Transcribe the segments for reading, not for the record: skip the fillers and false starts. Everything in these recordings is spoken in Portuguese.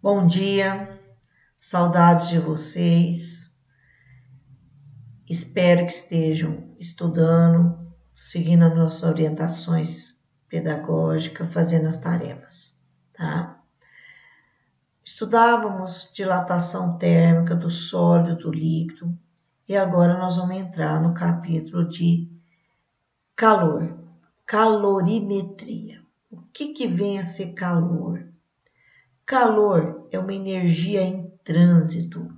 Bom dia, saudades de vocês. Espero que estejam estudando, seguindo as nossas orientações pedagógicas, fazendo as tarefas, tá? Estudávamos dilatação térmica do sólido, do líquido, e agora nós vamos entrar no capítulo de calor, calorimetria. O que vem a ser calor? Calor é uma energia em trânsito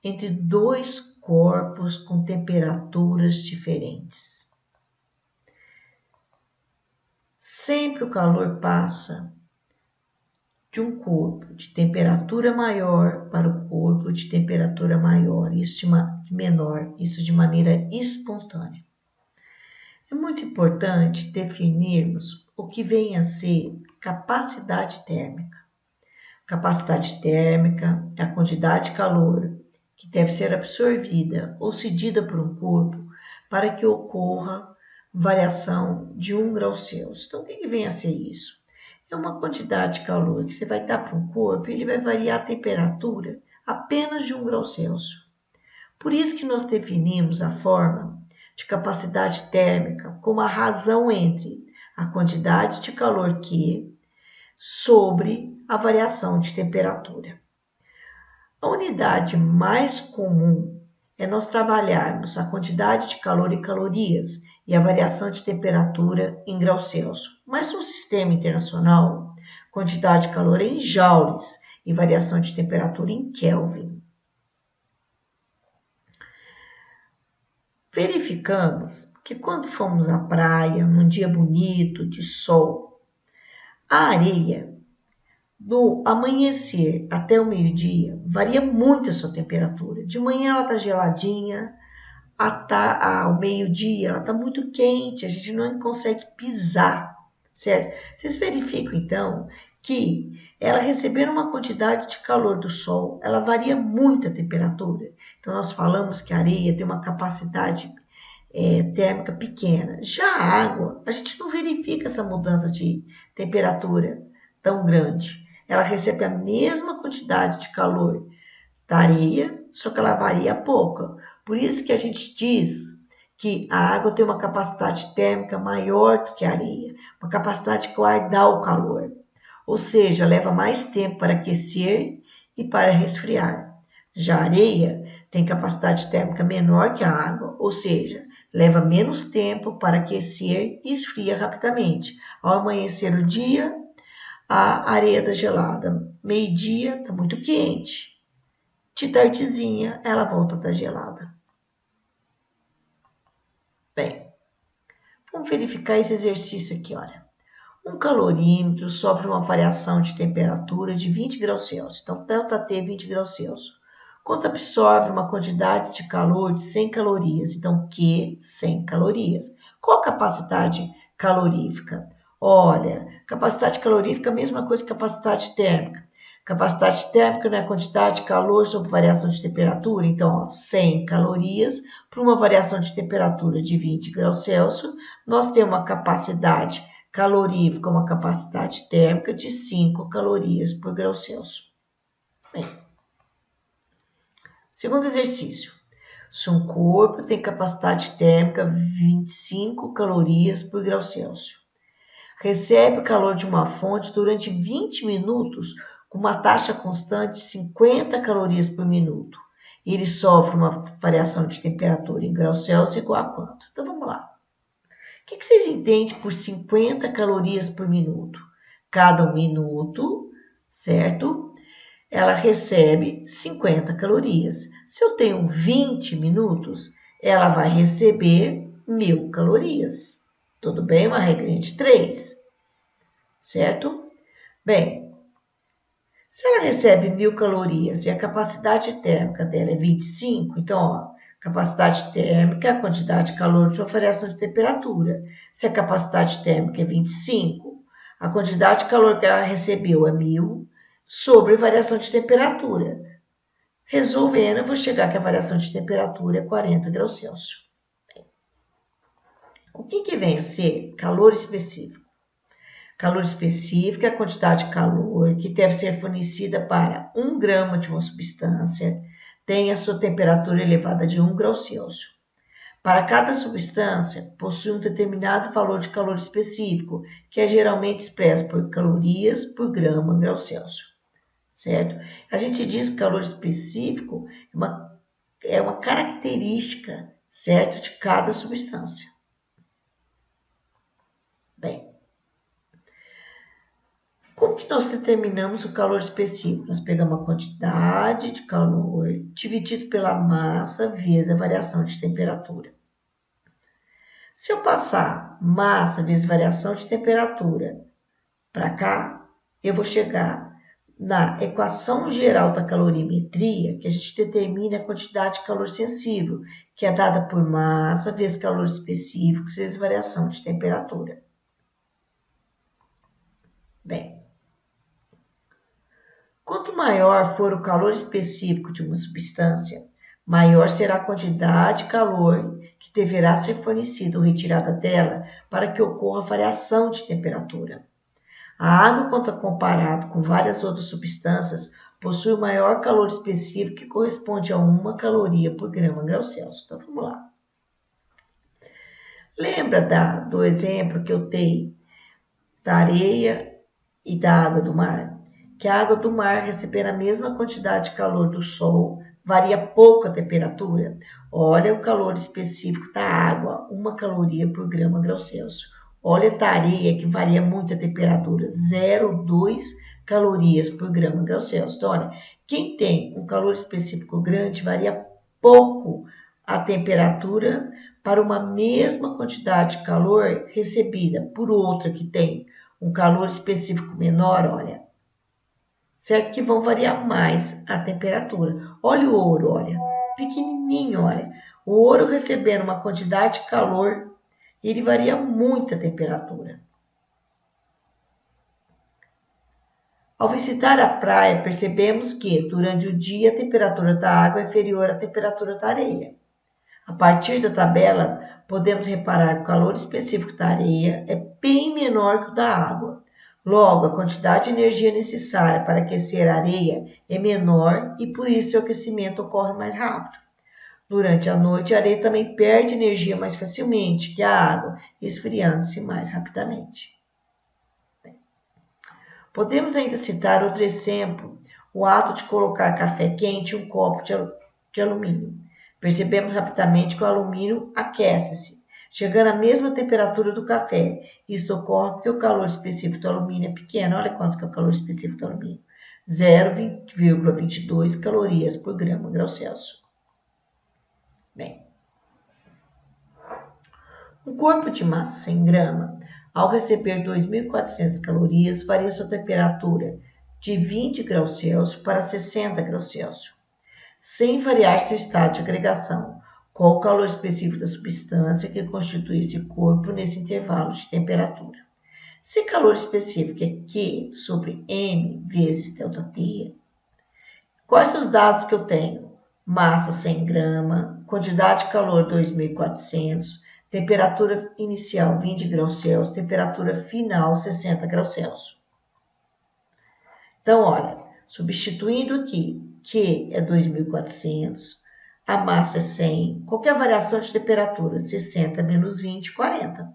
entre dois corpos com temperaturas diferentes. Sempre o calor passa de um corpo de temperatura maior para o corpo de temperatura menor, isso de maneira espontânea. É muito importante definirmos o que vem a ser capacidade térmica. Capacidade térmica é a quantidade de calor que deve ser absorvida ou cedida por um corpo para que ocorra variação de 1 grau Celsius. Então, o que vem a ser isso? É uma quantidade de calor que você vai dar para um corpo e ele vai variar a temperatura apenas de 1 grau Celsius. Por isso que nós definimos a forma de capacidade térmica como a razão entre a quantidade de calor Q sobre a variação de temperatura. A unidade mais comum é nós trabalharmos a quantidade de calor em calorias e a variação de temperatura em graus Celsius. Mas no sistema internacional, quantidade de calor é em joules e variação de temperatura em Kelvin. Verificamos que quando fomos à praia, num dia bonito de sol, a areia do amanhecer até o meio-dia, varia muito a sua temperatura. De manhã ela está geladinha, ao meio-dia ela está muito quente, a gente não consegue pisar, certo? Vocês verificam, então, que ela recebendo uma quantidade de calor do sol, ela varia muito a temperatura. Então, nós falamos que a areia tem uma capacidade térmica pequena. Já a água, a gente não verifica essa mudança de temperatura tão grande. Ela recebe a mesma quantidade de calor da areia, só que ela varia pouco. Por isso que a gente diz que a água tem uma capacidade térmica maior do que a areia, uma capacidade de guardar o calor. Ou seja, leva mais tempo para aquecer e para resfriar. Já a areia tem capacidade térmica menor que a água, ou seja, leva menos tempo para aquecer e esfria rapidamente. Ao amanhecer o dia, a areia está gelada. Meio-dia está muito quente. De tardezinha, ela volta a estar gelada. Bem, vamos verificar esse exercício aqui, olha. Um calorímetro sofre uma variação de temperatura de 20 graus Celsius. Então, ΔT é 20 graus Celsius. Quando absorve uma quantidade de calor de 100 calorias, então Q, 100 calorias. Qual a capacidade calorífica? Olha, capacidade calorífica é a mesma coisa que capacidade térmica. Capacidade térmica não é a quantidade de calor sobre variação de temperatura. Então, 100 calorias para uma variação de temperatura de 20 graus Celsius, nós temos uma capacidade calorífica, uma capacidade térmica de 5 calorias por grau Celsius. Bem, segundo exercício. Se um corpo tem capacidade térmica 25 calorias por grau Celsius, recebe o calor de uma fonte durante 20 minutos com uma taxa constante de 50 calorias por minuto. E ele sofre uma variação de temperatura em graus Celsius igual a quanto? Então, vamos lá. O que vocês entendem por 50 calorias por minuto? Cada minuto, certo? Ela recebe 50 calorias. Se eu tenho 20 minutos, ela vai receber 1000 calorias. Tudo bem? Uma regrinha de 3, certo? Bem, se ela recebe 1000 calorias e a capacidade térmica dela é 25, então, ó, capacidade térmica é a quantidade de calor para variação de temperatura. Se a capacidade térmica é 25, a quantidade de calor que ela recebeu é 1000 sobre variação de temperatura. Resolvendo, eu vou chegar que a variação de temperatura é 40 graus Celsius. O que vem a ser calor específico? Calor específico é a quantidade de calor que deve ser fornecida para 1 grama de uma substância, tem a sua temperatura elevada de 1 grau Celsius. Para cada substância, possui um determinado valor de calor específico, que é geralmente expresso por calorias por grama grau Celsius, certo? A gente diz que calor específico é uma característica, certo, de cada substância. Bem, como que nós determinamos o calor específico? Nós pegamos a quantidade de calor dividido pela massa vezes a variação de temperatura. Se eu passar massa vezes variação de temperatura para cá, eu vou chegar na equação geral da calorimetria, que a gente determina a quantidade de calor sensível, que é dada por massa vezes calor específico vezes variação de temperatura. Bem, quanto maior for o calor específico de uma substância, maior será a quantidade de calor que deverá ser fornecida ou retirada dela para que ocorra variação de temperatura. A água, quando comparado com várias outras substâncias, possui o maior calor específico que corresponde a 1 caloria por grama grau Celsius. Então, vamos lá. Lembra do exemplo que eu dei da areia e da água do mar? Que a água do mar, recebendo a mesma quantidade de calor do sol, varia pouco a temperatura. Olha o calor específico da água, 1 caloria por grama grau Celsius. Olha da areia, que varia muito a temperatura, 0,2 calorias por grama grau Celsius. Então, olha, quem tem um calor específico grande, varia pouco a temperatura para uma mesma quantidade de calor recebida por outra que tem um calor específico menor, olha, certo? Que vão variar mais a temperatura. Olha o ouro, olha, pequenininho, olha. O ouro recebendo uma quantidade de calor, ele varia muito a temperatura. Ao visitar a praia, percebemos que, durante o dia, a temperatura da água é inferior à temperatura da areia. A partir da tabela, podemos reparar que o calor específico da areia é bem menor que o da água. Logo, a quantidade de energia necessária para aquecer a areia é menor e por isso o aquecimento ocorre mais rápido. Durante a noite, a areia também perde energia mais facilmente que a água, esfriando-se mais rapidamente. Podemos ainda citar outro exemplo, o ato de colocar café quente em um copo de alumínio. Percebemos rapidamente que o alumínio aquece-se, chegando à mesma temperatura do café. Isso ocorre porque o calor específico do alumínio é pequeno. Olha quanto que é o calor específico do alumínio. 0,22 calorias por grama grau Celsius. Bem, um corpo de massa 100 grama, ao receber 2.400 calorias, varia sua temperatura de 20 graus Celsius para 60 graus Celsius, sem variar seu estado de agregação. Qual o calor específico da substância que constitui esse corpo nesse intervalo de temperatura? Se calor específico é Q sobre M vezes ΔT, quais são os dados que eu tenho? Massa 100 grama, quantidade de calor 2.400, temperatura inicial 20 graus Celsius, temperatura final 60 graus Celsius. Então, olha, substituindo aqui, Q é 2.400, a massa é 100, qualquer variação de temperatura, 60 menos 20, 40.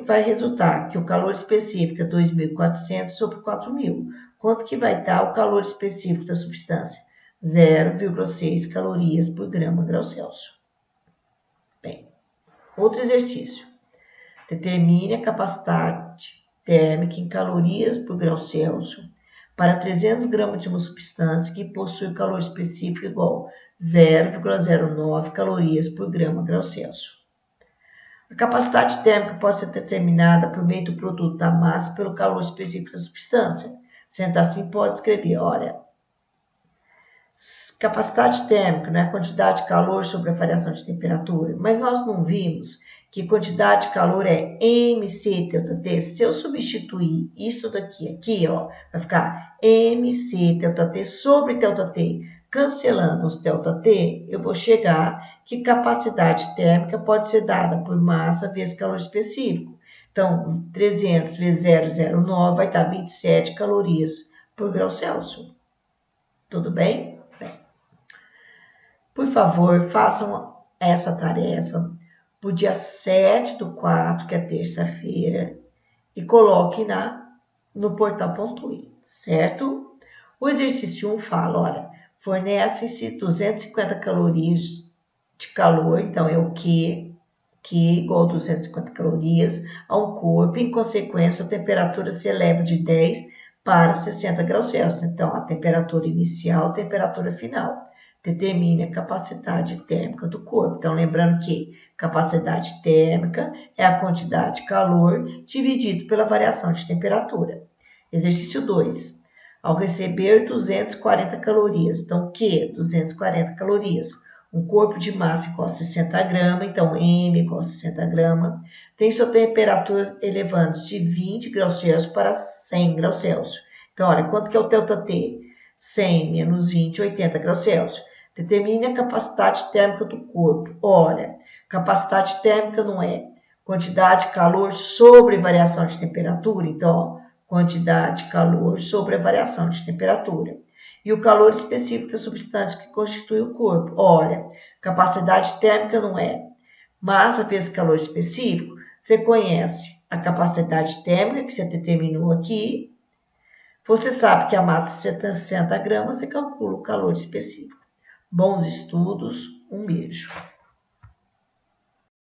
Vai resultar que o calor específico é 2.400 sobre 4.000. Quanto que vai dar o calor específico da substância? 0,6 calorias por grama grau Celsius. Bem, outro exercício. Determine a capacidade térmica em calorias por grau Celsius para 300 gramas de uma substância que possui calor específico igual a 0,09 calorias por grama grau Celsius. A capacidade térmica pode ser determinada por meio do produto da massa pelo calor específico da substância. Sendo assim, pode escrever, olha, capacidade térmica, né, a quantidade de calor sobre a variação de temperatura, mas nós não vimos que quantidade de calor é mc ΔT. Se eu substituir isso daqui, aqui, ó, vai ficar mc ΔT sobre ΔT, cancelando os ΔT, eu vou chegar que capacidade térmica pode ser dada por massa vezes calor específico. Então, 300 vezes 0,09 vai dar 27 calorias por grau Celsius. Tudo bem? Bem. Por favor, façam essa tarefa para o dia 7/4, que é terça-feira, e coloque no portal Pontue, certo? O exercício 1 fala, olha, fornece-se 250 calorias de calor, então é o Q igual a 250 calorias a um corpo, em consequência a temperatura se eleva de 10 para 60 graus Celsius. Então, a temperatura inicial, a temperatura final. Determine a capacidade térmica do corpo. Então, lembrando que capacidade térmica é a quantidade de calor dividido pela variação de temperatura. Exercício 2. Ao receber 240 calorias, então, Q, 240 calorias, um corpo de massa igual a 60 gramas, então M igual a 60 gramas, tem sua temperatura elevando-se de 20 graus Celsius para 100 graus Celsius. Então, olha, quanto que é o ΔT? 100 menos 20, 80 graus Celsius. Determine a capacidade térmica do corpo. Olha, capacidade térmica não é quantidade de calor sobre variação de temperatura. Então, ó, quantidade de calor sobre a variação de temperatura. E o calor específico da substância que constitui o corpo. Olha, capacidade térmica não é massa vezes calor específico. Você conhece a capacidade térmica que você determinou aqui. Você sabe que a massa é 60 gramas, você calcula o calor específico. Bons estudos, um beijo.